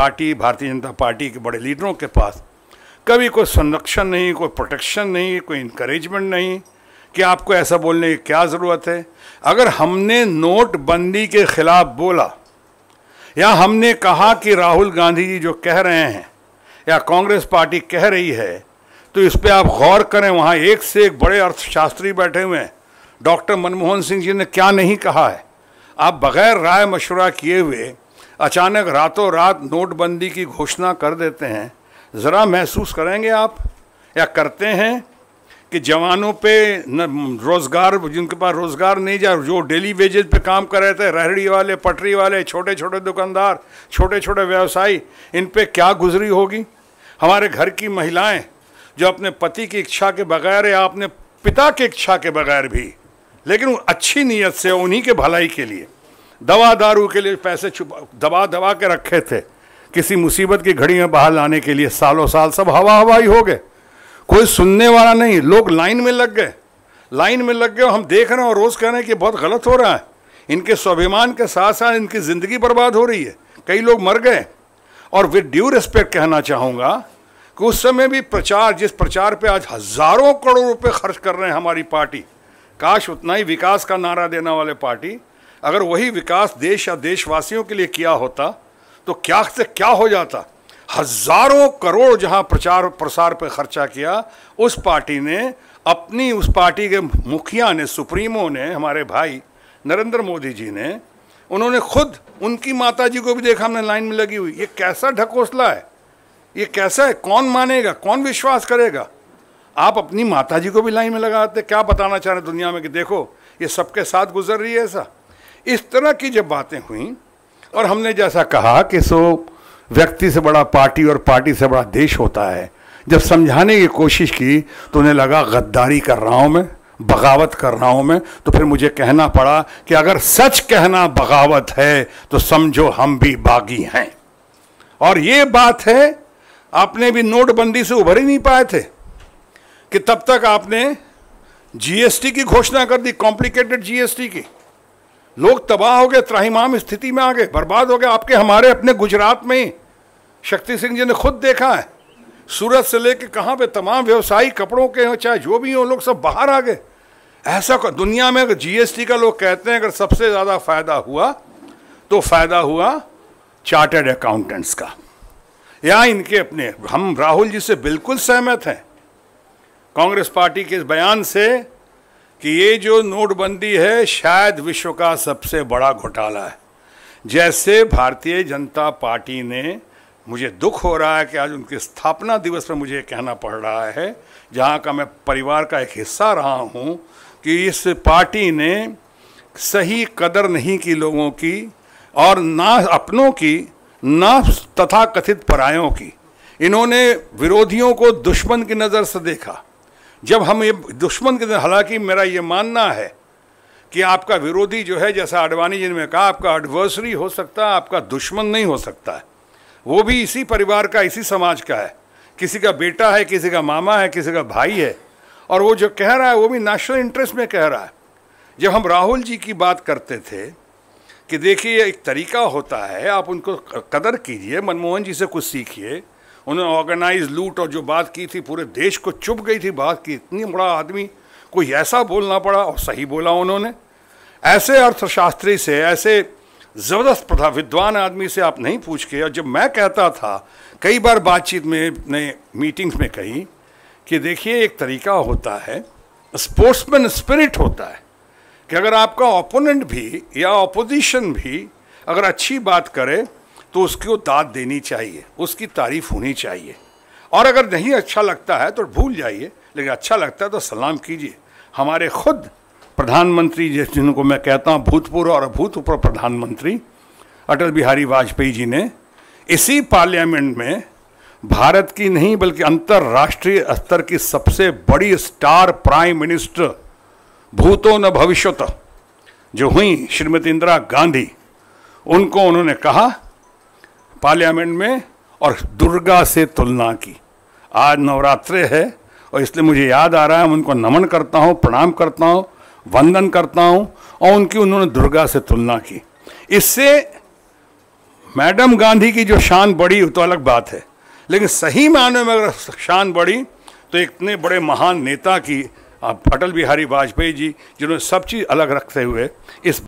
Party, Bharatiya Janata party के बड़े लीडरों के पास कभी कोई संरक्षण नहीं, कोई प्रोटेक्शन नहीं, कोई इनकरेजमेंट नहीं कि आपको ऐसा बोलने की क्या ज़रूरत है। अगर हमने नोटबंदी के खिलाफ बोला या हमने कहा कि राहुल गांधी जी जो कह रहे हैं या कांग्रेस पार्टी कह रही है, तो इस पर आप गौर करें। वहाँ एक से एक बड़े अर्थशास्त्री बैठे हुए हैं। डॉक्टर मनमोहन सिंह जी ने क्या नहीं कहा है। आप बगैर राय मशवरा किए हुए अचानक रातों रात नोटबंदी की घोषणा कर देते हैं। ज़रा महसूस करेंगे आप या करते हैं कि जवानों पे रोज़गार, जिनके पास रोज़गार नहीं, जो डेली वेजेस पे काम कर रहे थे, रेहड़ी वाले, पटरी वाले, छोटे छोटे दुकानदार, छोटे छोटे व्यवसायी, इन पे क्या गुजरी होगी। हमारे घर की महिलाएं जो अपने पति की इच्छा के बगैर या अपने पिता की इच्छा के बगैर भी, लेकिन अच्छी नीयत से उन्हीं के भलाई के लिए दवा दारू के लिए पैसे दबा के रखे थे, किसी मुसीबत की घड़ी में बाहर लाने के लिए सालों साल सब हवा हवाई हो गए। कोई सुनने वाला नहीं। लोग लाइन में लग गए, और हम देख रहे हैं और रोज़ कह रहे हैं कि बहुत गलत हो रहा है। इनके स्वाभिमान के साथ साथ इनकी ज़िंदगी बर्बाद हो रही है। कई लोग मर गए। और विद ड्यू रिस्पेक्ट कहना चाहूँगा कि उस समय भी जिस प्रचार पे आज हज़ारों करोड़ रुपए खर्च कर रहे हैं हमारी पार्टी, काश उतना ही विकास का नारा देने वाले पार्टी अगर वही विकास देश या देशवासियों के लिए किया होता तो क्या से क्या हो जाता। हज़ारों करोड़ जहां प्रचार प्रसार पे खर्चा किया, उस पार्टी ने अपनी, उस पार्टी के मुखिया ने, सुप्रीमो ने, हमारे भाई नरेंद्र मोदी जी ने, उन्होंने खुद उनकी माता जी को भी देखा हमने लाइन में लगी हुई। ये कैसा ढकोसला है, ये कैसा है, कौन मानेगा, कौन विश्वास करेगा। आप अपनी माता जी को भी लाइन में लगाते, क्या बताना चाह रहे दुनिया में कि देखो ये सबके साथ गुजर रही है ऐसा। इस तरह की जब बातें हुई और हमने जैसा कहा कि व्यक्ति से बड़ा पार्टी और पार्टी से बड़ा देश होता है, जब समझाने की कोशिश की तो उन्हें लगा गद्दारी कर रहा हूँ मैं, बगावत कर रहा हूँ मैं। तो फिर मुझे कहना पड़ा कि अगर सच कहना बगावत है तो समझो हम भी बागी हैं। और ये बात है, आपने भी नोटबंदी से उभर ही नहीं पाए थे कि तब तक आपने जीएसटी की घोषणा कर दी, कॉम्प्लिकेटेड जीएसटी की। लोग तबाह हो गए, त्राहिमाम स्थिति में आ गए, बर्बाद हो गए। आपके हमारे अपने गुजरात में ही शक्ति सिंह जी ने खुद देखा है, सूरत से लेके कहाँ पे तमाम व्यवसायी कपड़ों के चाहे जो भी हो, लोग सब बाहर आ गए। ऐसा दुनिया में अगर जीएसटी का लोग कहते हैं अगर सबसे ज़्यादा फायदा हुआ तो फायदा हुआ चार्टर्ड अकाउंटेंट्स का या इनके अपने। हम राहुल जी से बिल्कुल सहमत हैं कांग्रेस पार्टी के इस बयान से कि ये जो नोटबंदी है शायद विश्व का सबसे बड़ा घोटाला है। जैसे भारतीय जनता पार्टी ने, मुझे दुख हो रहा है कि आज उनके स्थापना दिवस पर मुझे कहना पड़ रहा है, जहाँ का मैं परिवार का एक हिस्सा रहा हूँ, कि इस पार्टी ने सही कदर नहीं की लोगों की, और ना अपनों की ना तथाकथित परायों की। इन्होंने विरोधियों को दुश्मन की नज़र से देखा। जब हम ये दुश्मन के, हालांकि मेरा ये मानना है कि आपका विरोधी जो है, जैसा आडवाणी जी ने कहा, आपका एडवर्सरी हो सकता है, आपका दुश्मन नहीं हो सकता है। वो भी इसी परिवार का, इसी समाज का है, किसी का बेटा है, किसी का मामा है, किसी का भाई है। और वो जो कह रहा है वो भी नेशनल इंटरेस्ट में कह रहा है। जब हम राहुल जी की बात करते थे कि देखिए एक तरीका होता है, आप उनको कदर कीजिए, मनमोहन जी से कुछ सीखिए। उन्होंने ऑर्गेनाइज लूट और जो बात की थी पूरे देश को चुभ गई थी बात की, इतनी बड़ा आदमी कोई ऐसा बोलना पड़ा, और सही बोला उन्होंने। ऐसे अर्थशास्त्री से, ऐसे ज़बरदस्त विद्वान आदमी से आप नहीं पूछ के। और जब मैं कहता था कई बार बातचीत में, अपने मीटिंग्स में कही कि देखिए एक तरीका होता है, स्पोर्ट्समैन स्पिरिट होता है कि अगर आपका ओपोनेंट भी या ऑपोजिशन भी अगर अच्छी बात करे तो उसको दाद देनी चाहिए, उसकी तारीफ होनी चाहिए। और अगर नहीं अच्छा लगता है तो भूल जाइए, लेकिन अच्छा लगता है तो सलाम कीजिए। हमारे खुद प्रधानमंत्री, जिनको मैं कहता हूँ भूतपूर्व और अभूतपूर्व प्रधानमंत्री अटल बिहारी वाजपेयी जी ने इसी पार्लियामेंट में भारत की नहीं बल्कि अंतर्राष्ट्रीय स्तर की सबसे बड़ी स्टार प्राइम मिनिस्टर भूतो न भविष्यत जो हुई श्रीमती इंदिरा गांधी, उनको उन्होंने कहा पार्लियामेंट में, और दुर्गा से तुलना की। आज नवरात्रे है और इसलिए मुझे याद आ रहा है, मैं उनको नमन करता हूँ, प्रणाम करता हूँ, वंदन करता हूँ, और उनकी उन्होंने दुर्गा से तुलना की। इससे मैडम गांधी की जो शान बढ़ी तो अलग बात है, लेकिन सही मायने में अगर शान बढ़ी तो इतने बड़े महान नेता की अटल बिहारी वाजपेयी जी, जिन्होंने सब चीज़ अलग रखते हुए इस